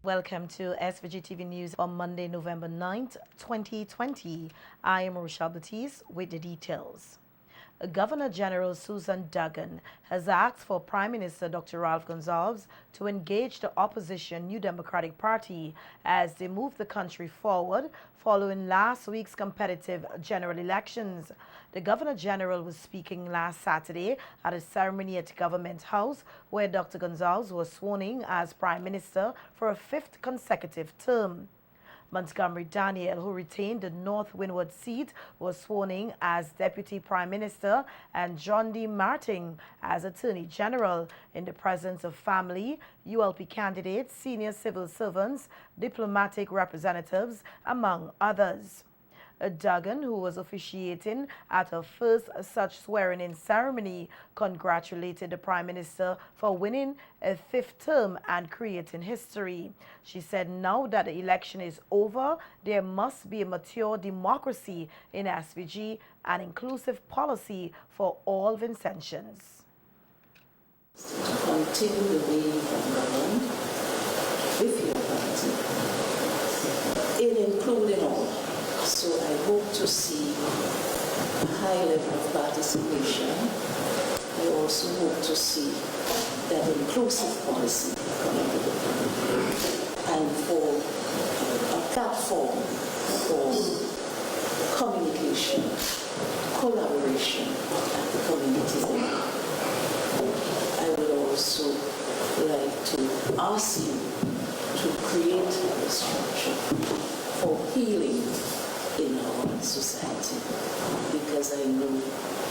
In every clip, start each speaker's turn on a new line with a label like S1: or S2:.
S1: Welcome to SVG-TV News on Monday, November 9th, 2020. I am Rochelle Batiste with the details. Governor General Susan Duggan has asked for Prime Minister Dr. Ralph Gonsalves to engage the opposition New Democratic Party as they move the country forward following last week's competitive general elections. The Governor General was speaking last Saturday at a ceremony at Government House where Dr. Gonsalves was sworn in as Prime Minister for a fifth consecutive term. Montgomery Daniel, who retained the North Windward seat, was sworn in as Deputy Prime Minister, and John D. Martin as Attorney General in the presence of family, ULP candidates, senior civil servants, diplomatic representatives, among others. Duggan, who was officiating at her first such swearing-in ceremony, congratulated the Prime Minister for winning a fifth term and creating history. She said now that the election is over, there must be a mature democracy in SVG and inclusive policy for all Vincentians.
S2: Continue the way you have governed with your party, in including all. So I hope to see a high level of participation. I also hope to see that inclusive policy coming to the and for a platform for communication, collaboration at the community level. I would also like to ask you to create a structure for healing in our society, because I know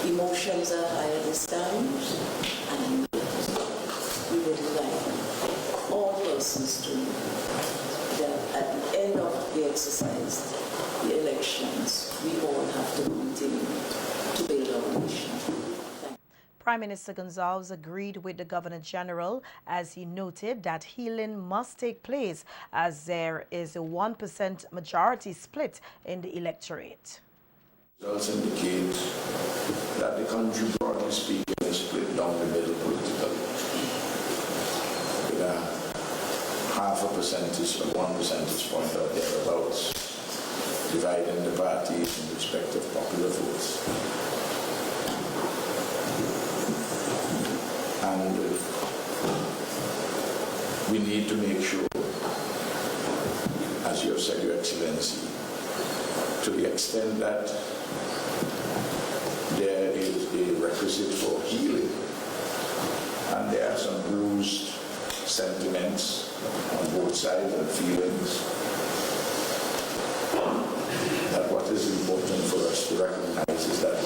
S2: emotions are high at this time, and we would like all persons to know that at the end of the exercise, the elections, we all have to continue to build our nation.
S1: Prime Minister Gonsalves agreed with the Governor General as he noted that healing must take place as there is a 1% majority split in the electorate.
S3: Results indicate that the country, broadly speaking, is split down the middle politically, with a half a percentage or 1 percentage point or thereabouts, dividing the parties in respect of popular votes. And we need to make sure, as you have said, Your Excellency, to the extent that there is a requisite for healing, and there are some bruised sentiments on both sides and feelings, that what is important for us to recognize is that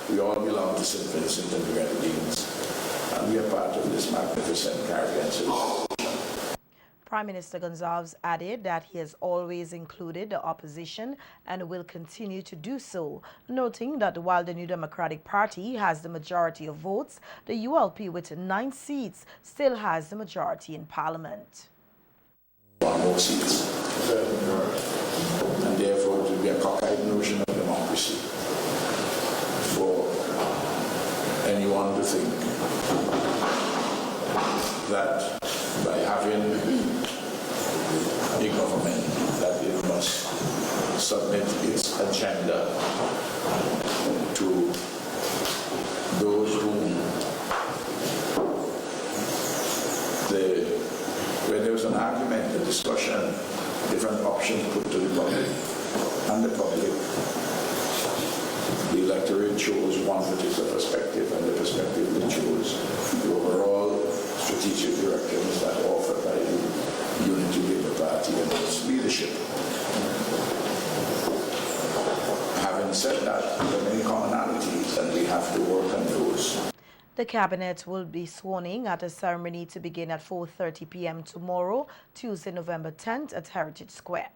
S3: we all belong to St. Vincent and the Grenadines, and we are part of this magnificent Caribbean civilization.
S1: Prime Minister Gonsalves added that he has always included the opposition and will continue to do so, noting that while the New Democratic Party has the majority of votes, the ULP with 9 seats still has the majority in Parliament.
S3: 1 more seats. And therefore it will be a cockeyed notion of democracy for anyone to think that by having a government that it must submit its agenda to those whom when there was an argument, a discussion, different options put to the public, and the public, the electorate chose one particular perspective, and the perspective they chose, the overall strategic directions that offered by the Unity Labour Party and its leadership. Having said that, there are many commonalities, and we have to work on those.
S1: The Cabinet will be sworn in at a ceremony to begin at 4:30 p.m. tomorrow, Tuesday, November 10th at Heritage Square.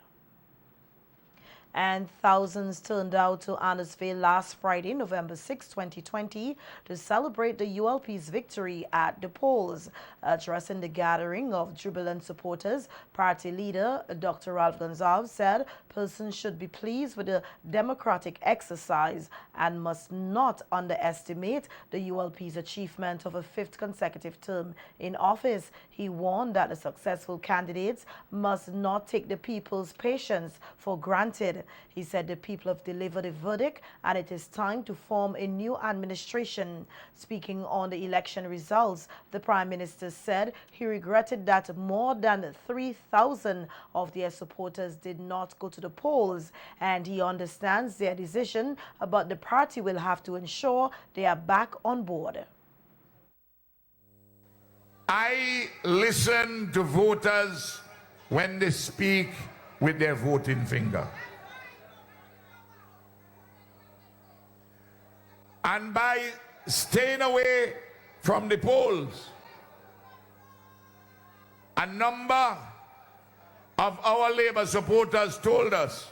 S1: and thousands turned out to Andersville last Friday, November 6, 2020, to celebrate the ULP's victory at the polls. Addressing the gathering of jubilant supporters, party leader Dr. Ralph Gonzalez said persons should be pleased with the democratic exercise and must not underestimate the ULP's achievement of a fifth consecutive term in office. He warned that the successful candidates must not take the people's patience for granted. He said the people have delivered a verdict and it is time to form a new administration. Speaking on the election results, the Prime Minister said he regretted that more than 3,000 of their supporters did not go to the polls, and he understands their decision, but the party will have to ensure they are back on board.
S4: I listen to voters when they speak with their voting finger. And by staying away from the polls, a number of our Labour supporters told us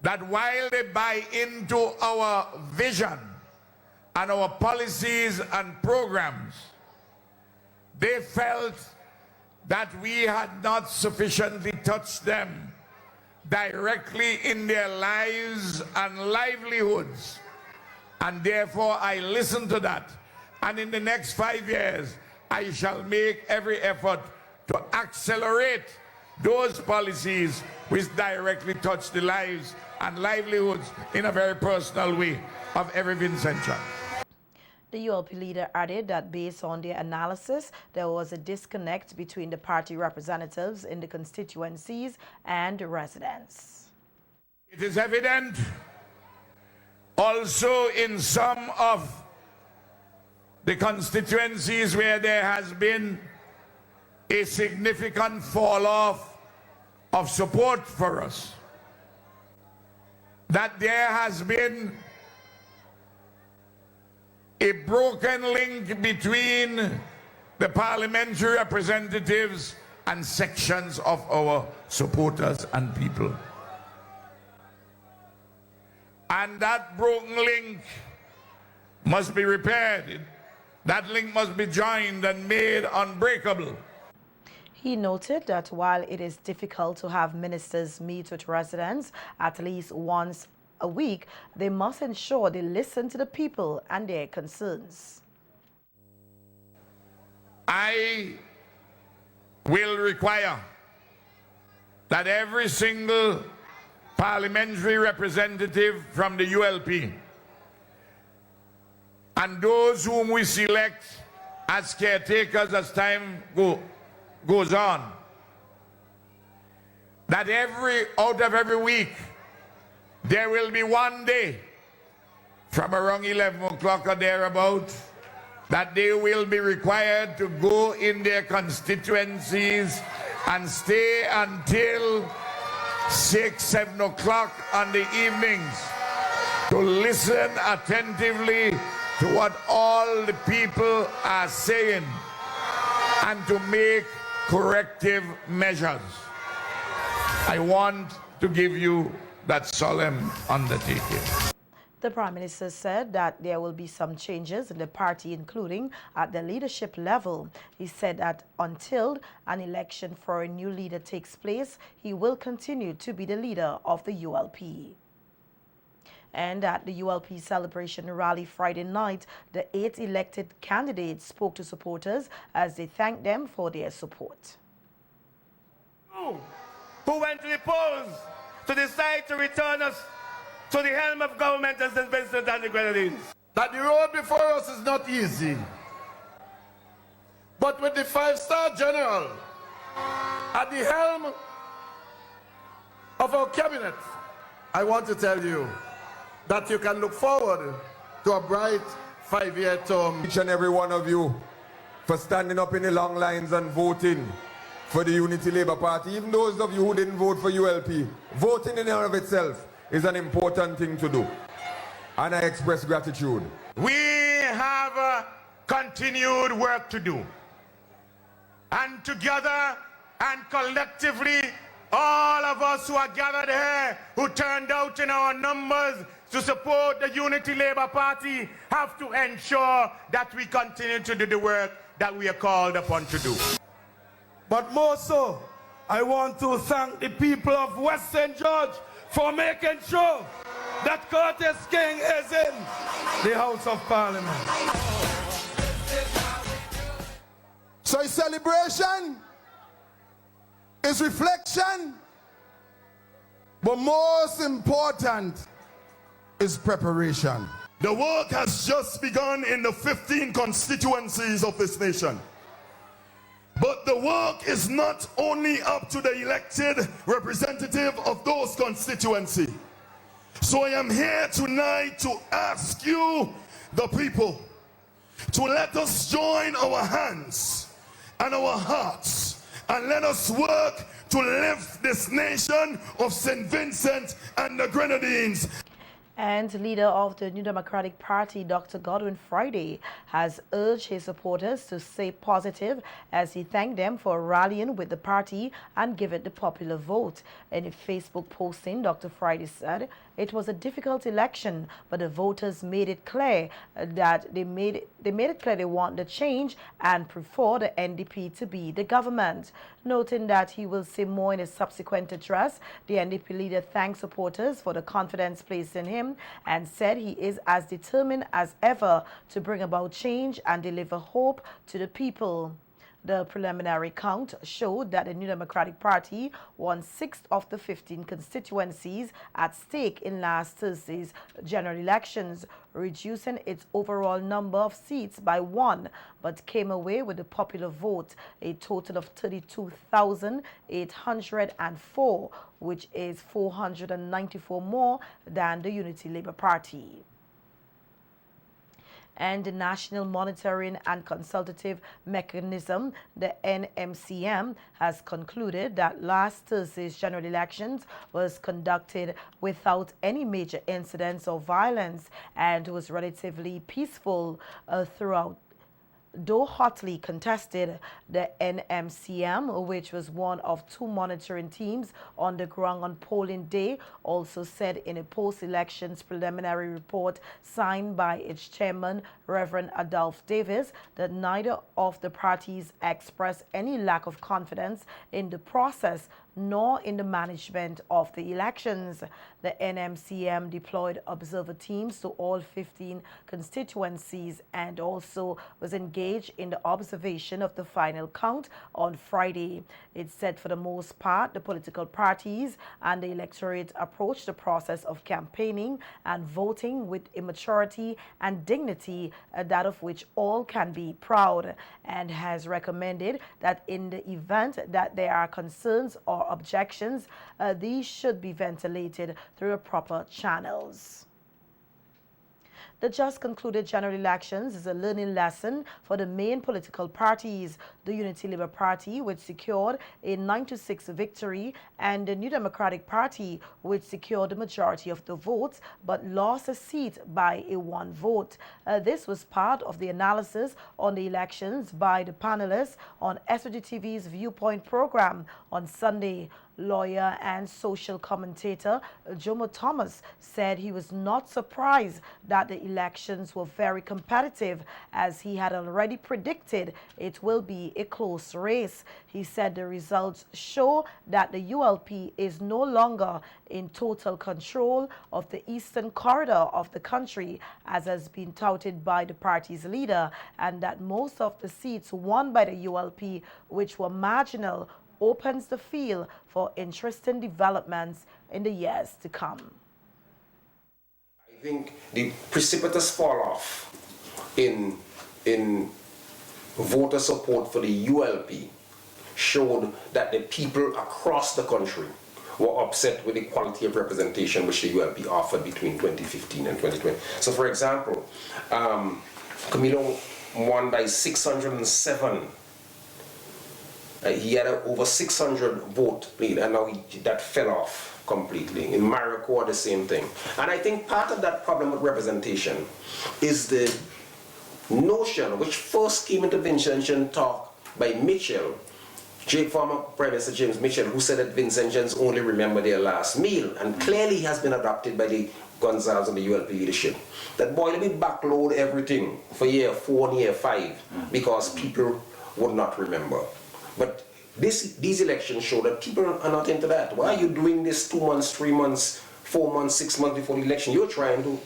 S4: that while they buy into our vision and our policies and programs, they felt that we had not sufficiently touched them directly in their lives and livelihoods. And therefore, I listened to that. And in the next 5 years, I shall make every effort to accelerate those policies which directly touch the lives and livelihoods in a very personal way of every Vincentian.
S1: The ULP leader added that based on their analysis, there was a disconnect between the party representatives in the constituencies and the residents.
S4: It is evident also in some of the constituencies where there has been a significant fall off of support for us, that there has been a broken link between the parliamentary representatives and sections of our supporters and people. And that broken link must be repaired. That link must be joined and made unbreakable.
S1: He noted that while it is difficult to have ministers meet with residents at least once a week, they must ensure they listen to the people and their concerns.
S4: I will require that every single parliamentary representative from the ULP and those whom we select as caretakers as time goes on, that out of every week there will be one day from around 11 o'clock or thereabout that they will be required to go in their constituencies and stay until 6, 7 o'clock on the evenings to listen attentively to what all the people are saying and to make corrective measures. I want to give you that solemn undertaking.
S1: The Prime Minister said that there will be some changes in the party, including at the leadership level. He said that until an election for a new leader takes place, he will continue to be the leader of the ULP. And at the ULP celebration rally Friday night, the 8 elected candidates spoke to supporters as they thanked them for their support.
S5: Who went to the polls to decide to return us to the helm of government as St. Vincent and the Grenadines.
S6: That the road before us is not easy. But with the 5-star general at the helm of our cabinet, I want to tell you that you can look forward to a bright 5-year term.
S7: Each and every one of you for standing up in the long lines and voting for the Unity Labour Party. Even those of you who didn't vote for ULP, voting in and of itself is an important thing to do. And I express gratitude.
S4: We have continued work to do. And together and collectively, all
S5: of us who are gathered here, who turned out in our numbers to support the Unity Labour Party, have to ensure that we continue to do the work that we are called upon to do.
S8: But more so, I want to thank the people of West St. George for making sure that Curtis King is in the House of Parliament.
S6: So it's celebration, it's reflection, but most important is preparation.
S9: The work has just begun in the 15 constituencies of this nation. But the work is not only up to the elected representative of those constituencies. So I am here tonight to ask you, the people, to let us join our hands and our hearts and let us work to lift this nation of St. Vincent and the Grenadines.
S1: And leader of the New Democratic Party, Dr. Godwin Friday, has urged his supporters to stay positive as he thanked them for rallying with the party and give it the popular vote. In a Facebook posting, Dr. Friday said it was a difficult election, but the voters made it clear that they made it clear they want the change and prefer the NDP to be the government. Noting that he will say more in a subsequent address, the NDP leader thanked supporters for the confidence placed in him and said he is as determined as ever to bring about change and deliver hope to the people. The preliminary count showed that the New Democratic Party won 6 of the 15 constituencies at stake in last Thursday's general elections, reducing its overall number of seats by 1, but came away with the popular vote, a total of 32,804, which is 494 more than the Unity Labour Party. And the National Monitoring and Consultative Mechanism, the NMCM, has concluded that last Thursday's general elections was conducted without any major incidents or violence and was relatively peaceful throughout. Though hotly contested, the NMCM, which was one of 2 monitoring teams on the ground on polling day, also said in a post-elections preliminary report signed by its chairman, Reverend Adolph Davis, that neither of the parties expressed any lack of confidence in the process nor in the management of the elections. The NMCM deployed observer teams to all 15 constituencies and also was engaged in the observation of the final count on Friday. It said for the most part, the political parties and the electorate approached the process of campaigning and voting with a maturity and dignity, that of which all can be proud, and has recommended that in the event that there are concerns or objections, these should be ventilated through the proper channels. The just concluded general elections is a learning lesson for the main political parties, the Unity Labour Party, which secured a 9-6 victory, and the New Democratic Party, which secured the majority of the votes but lost a seat by a 1 vote. This was part of the analysis on the elections by the panelists on SVG-TV's Viewpoint program on Sunday. Lawyer and social commentator Jomo Thomas said he was not surprised that the elections were very competitive, as he had already predicted it will be a close race. He said the results show that the ULP is no longer in total control of the eastern corridor of the country, as has been touted by the party's leader, and that most of the seats won by the ULP, which were marginal, opens the field for interesting developments in the years to come.
S10: I think the precipitous fall off in voter support for the ULP showed that the people across the country were upset with the quality of representation which the ULP offered between 2015 and 2020. So for example, Camilo won by 607. He had over 600 vote lead, and now that fell off completely. In Maricopa, the same thing. And I think part of that problem with representation is the notion, which first came into Vincent talk by Mitchell, former Prime Minister James Mitchell, who said that Vincentians only remember their last meal, and clearly has been adopted by the Gonzales and the ULP leadership. That boy, let me backload everything for year 4 and year 5 because people would not remember. But these elections show that people are not into that. Why are you doing this 2 months, 3 months, 4 months, 6 months before the election? You're trying to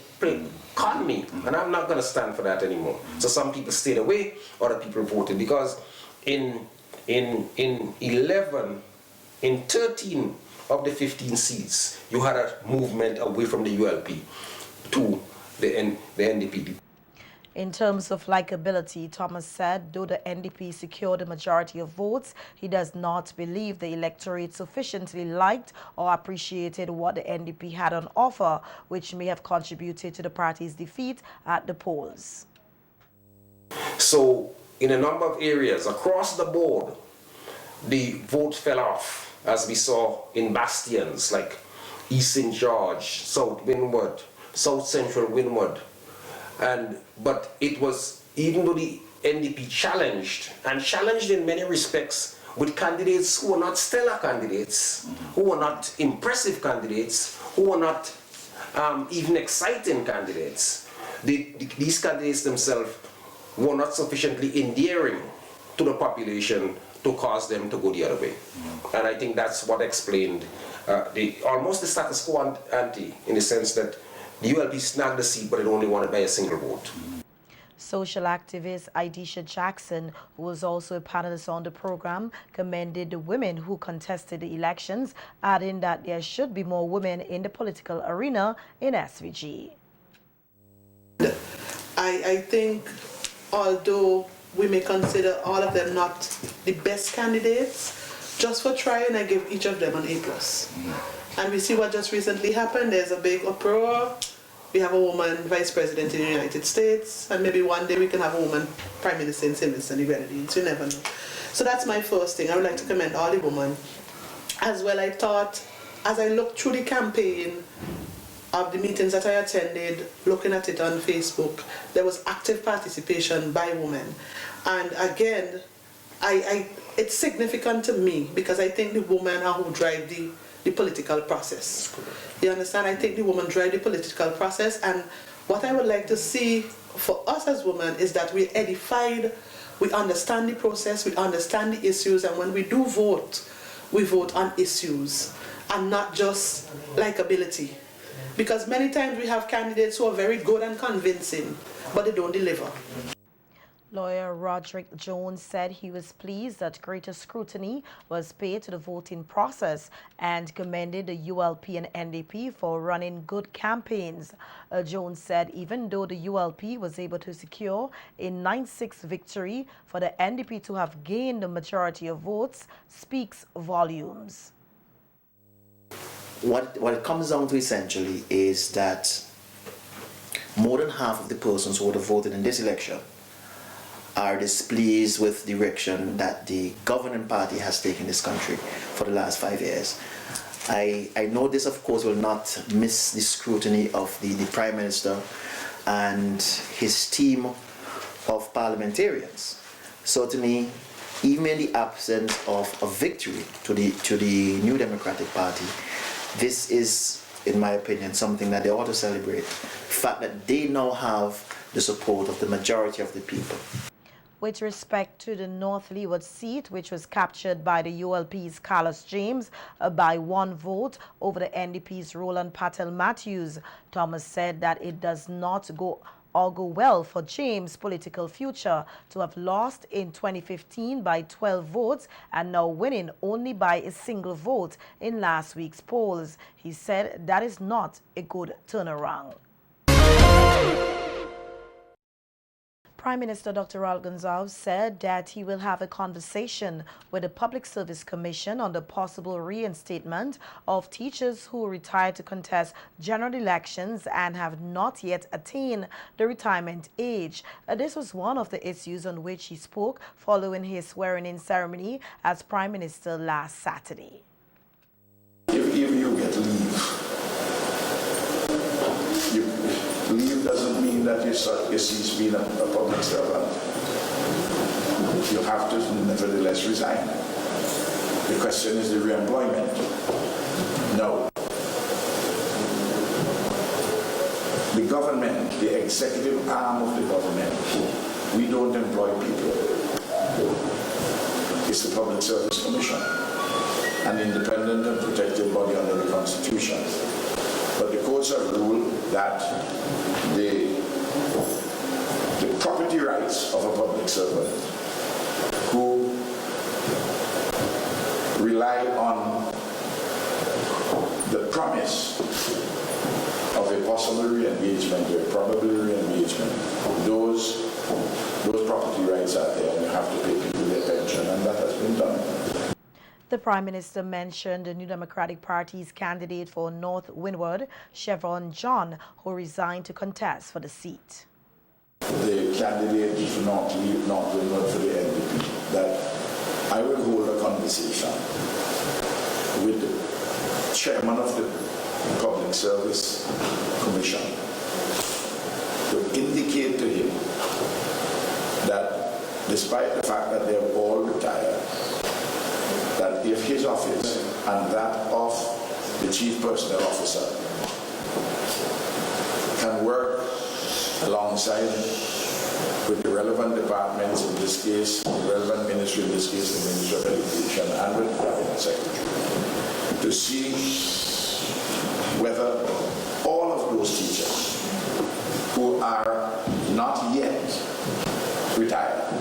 S10: con me, and I'm not going to stand for that anymore. So some people stayed away, other people voted, because in 13 of the 15 seats, you had a movement away from the ULP to the NDP.
S1: In terms of likability, Thomas said, though the NDP secured a majority of votes, he does not believe the electorate sufficiently liked or appreciated what the NDP had on offer, which may have contributed to the party's defeat at the polls.
S10: So, in a number of areas across the board, the vote fell off, as we saw in bastions like East St. George, South Windward, South Central Windward. But it was, even though the NDP challenged in many respects with candidates who were not stellar candidates, who were not impressive candidates, who were not even exciting candidates, these candidates themselves were not sufficiently endearing to the population to cause them to go the other way. And I think that's what explained almost the status quo ante, in the sense that the ULP snagged the seat, but it only wanted by a single vote.
S1: Social activist Idisha Jackson, who was also a panelist on the program, commended the women who contested the elections, adding that there should be more women in the political arena in SVG.
S11: I think, although we may consider all of them not the best candidates, just for trying, I give each of them an A+. And we see what just recently happened. There's a big uproar. We have a woman vice president in the United States, and maybe one day we can have a woman prime minister in St. Vincent and the Grenadines. You never know. So that's my first thing. I would like to commend all the women. As well, I thought, as I looked through the campaign of the meetings that I attended, looking at it on Facebook, there was active participation by women. And again, it's significant to me because I think the women are who drive the political process. You understand? I think the women drive the political process, and what I would like to see for us as women is that we're edified, we understand the process, we understand the issues, and when we do vote, we vote on issues and not just likability. Because many times we have candidates who are very good and convincing, but they don't deliver.
S1: Lawyer Roderick Jones said he was pleased that greater scrutiny was paid to the voting process and commended the ULP and NDP for running good campaigns. Jones said even though the ULP was able to secure a 9-6 victory, for the NDP to have gained the majority of votes speaks volumes.
S12: What it comes down to essentially is that more than half of the persons who would have voted in this election are displeased with the direction that the governing party has taken this country for the last 5 years. I know this, of course, will not miss the scrutiny of the Prime Minister and his team of parliamentarians. So to me, even in the absence of a victory to the New Democratic Party, this is, in my opinion, something that they ought to celebrate. The fact that they now have the support of the majority of the people.
S1: With respect to the North Leeward seat, which was captured by the ULP's Carlos James by 1 vote over the NDP's Roland Patel Matthews, Thomas said that it does not augur well for James' political future to have lost in 2015 by 12 votes and now winning only by a single vote in last week's polls. He said that is not a good turnaround. Prime Minister Dr. Raul Gonzalez said that he will have a conversation with the Public Service Commission on the possible reinstatement of teachers who retired to contest general elections and have not yet attained the retirement age. This was one of the issues on which he spoke following his swearing-in ceremony as Prime Minister last Saturday.
S3: If you get leave doesn't mean that you cease being a public servant. You have to nevertheless resign. The question is the re-employment. No. The government, the executive arm of the government, we don't employ people. It's the Public Service Commission, an independent and protected body under the Constitution. But the courts have ruled that the property rights of a public servant who rely on the promise of a possible re-engagement, or a probable re-engagement, those property rights are there, and you have to pay people their pension, and that has been done.
S1: The Prime Minister mentioned the New Democratic Party's candidate for North Windward, Chevron John, who resigned to contest for the seat.
S3: The candidate for North Windward for the NDP, that I will hold a conversation with the chairman of the Public Service Commission to indicate to him that despite the fact that they have all retired, that if his office and that of the Chief Personnel Officer can work alongside with the relevant departments, in this case, the relevant ministry, in this case, the Ministry of Education, and with the Cabinet Secretary, to see whether all of those teachers who are not yet retired,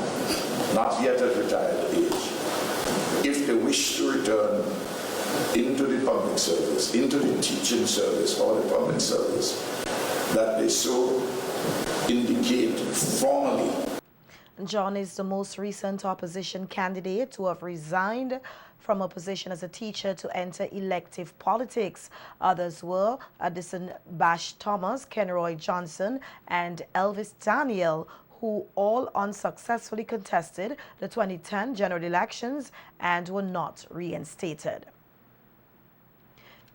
S3: not yet at retired age, if they wish to return into the public service, into the teaching service or the public service, that they so indicate formally.
S1: John is the most recent opposition candidate to have resigned from a position as a teacher to enter elective politics. Others were Addison Bash Thomas, Kenroy Johnson, and Elvis Daniel, who all unsuccessfully contested the 2010 general elections and were not reinstated.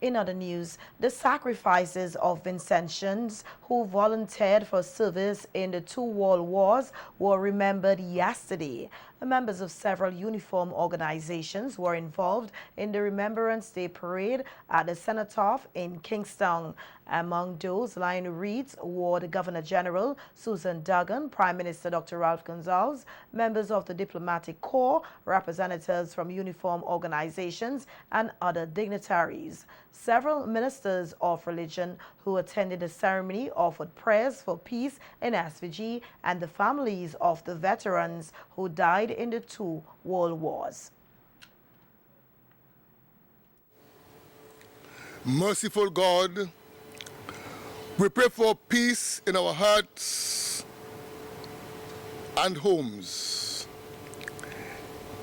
S1: In other news, the sacrifices of Vincentians who volunteered for service in the two world wars were remembered yesterday. Members of several uniform organizations were involved in the Remembrance Day parade at the Cenotaph in Kingston. Among those, Lionel Reed's Ward Governor General Susan Duggan, Prime Minister Dr. Ralph Gonsalves, members of the Diplomatic Corps, representatives from uniform organizations, and other dignitaries. Several ministers of religion who attended the ceremony offered prayers for peace in SVG and the families of the veterans who died in the two world wars.
S13: Merciful God, we pray for peace in our hearts and homes,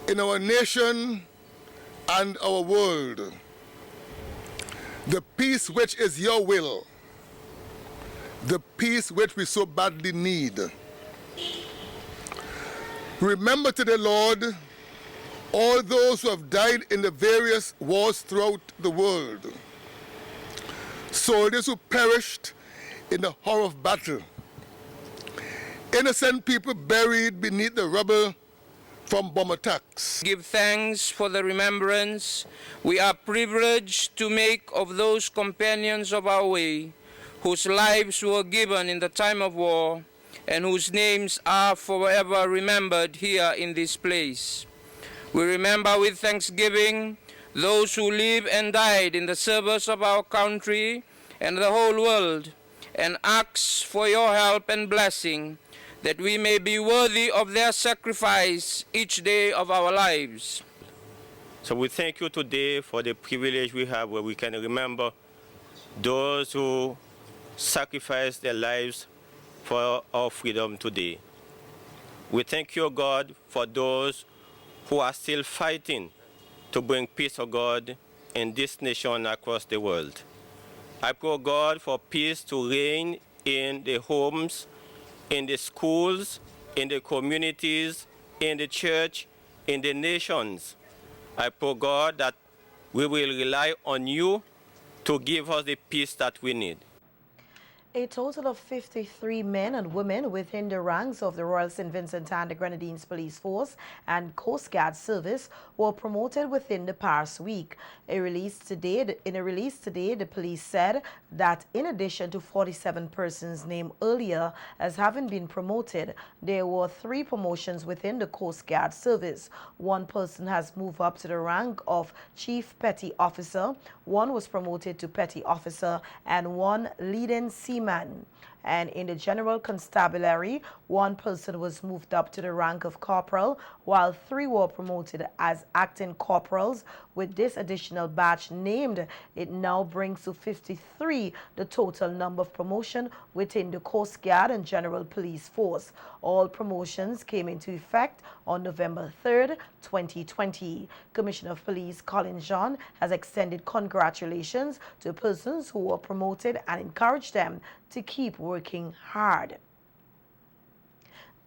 S13: in our nation and our world. The peace which is your will, the peace which we so badly need. Remember today, Lord, all those who have died in the various wars throughout the world. Soldiers who perished in the horror of battle. Innocent people buried beneath the rubble from bomb attacks.
S14: Give thanks for the remembrance we are privileged to make of those companions of our way whose lives were given in the time of war and whose names are forever remembered here in this place. We remember with thanksgiving those who live and died in the service of our country and the whole world, and ask for your help and blessing that we may be worthy of their sacrifice each day of our lives.
S15: So we thank you today for the privilege we have where we can remember those who sacrificed their lives for our freedom today. We thank you, God, for those who are still fighting to bring peace, of God, in this nation across the world. I pray, God, for peace to reign in the homes, in the schools, in the communities, in the church, in the nations. I pray, God, that we will rely on you to give us the peace that we need.
S1: A total of 53 men and women within the ranks of the Royal St. Vincent and the Grenadines Police Force and Coast Guard Service were promoted within the past week. In a release today, the police said that in addition to 47 persons named earlier as having been promoted, there were 3 promotions within the Coast Guard Service. 1 person has moved up to the rank of Chief Petty Officer, 1 was promoted to Petty Officer, and 1 leading seaman. And in the General Constabulary, 1 person was moved up to the rank of corporal, while 3 were promoted as acting corporals. With this additional batch named, it now brings to 53 the total number of promotion within the Coast Guard and General Police Force. All promotions came into effect on November 3rd, 2020. Commissioner of Police Colin John has extended congratulations to persons who were promoted and encouraged them to keep working hard.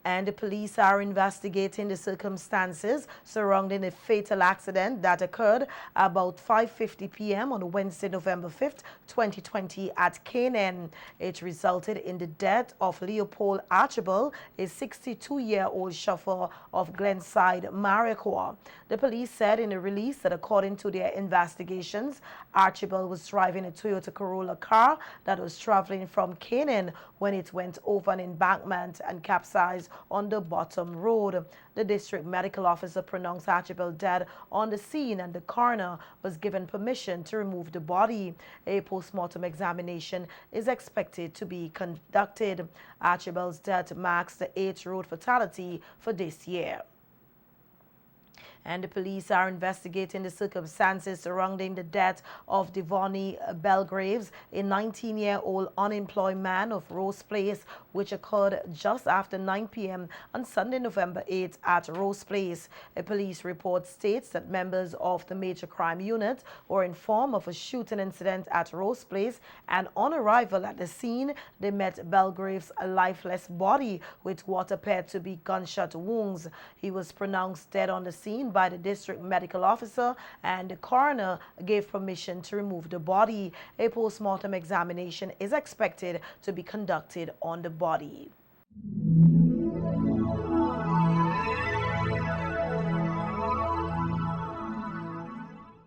S1: And the police are investigating the circumstances surrounding a fatal accident that occurred about 5:50 p.m. on Wednesday, November 5th, 2020 at Canaan. It resulted in the death of Leopold Archibald, a 62-year-old chauffeur of Glenside, Mariquois. The police said in a release that according to their investigations, Archibald was driving a Toyota Corolla car that was traveling from Canaan when it went over an embankment and capsized on the bottom road. The district medical officer pronounced Archibald dead on the scene, and the coroner was given permission to remove the body. A post-mortem examination is expected to be conducted. Archibald's death marks the 8th road fatality for this year. And the police are investigating the circumstances surrounding the death of Devonnie Belgraves, a 19-year-old unemployed man of Rose Place, which occurred just after 9 p.m. on Sunday, November 8th at Rose Place. A police report states that members of the Major Crime Unit were informed of a shooting incident at Rose Place, and on arrival at the scene, they met Belgraves' lifeless body with what appeared to be gunshot wounds. He was pronounced dead on the scene by the district medical officer, and the coroner gave permission to remove the body. A post-mortem examination is expected to be conducted on the body.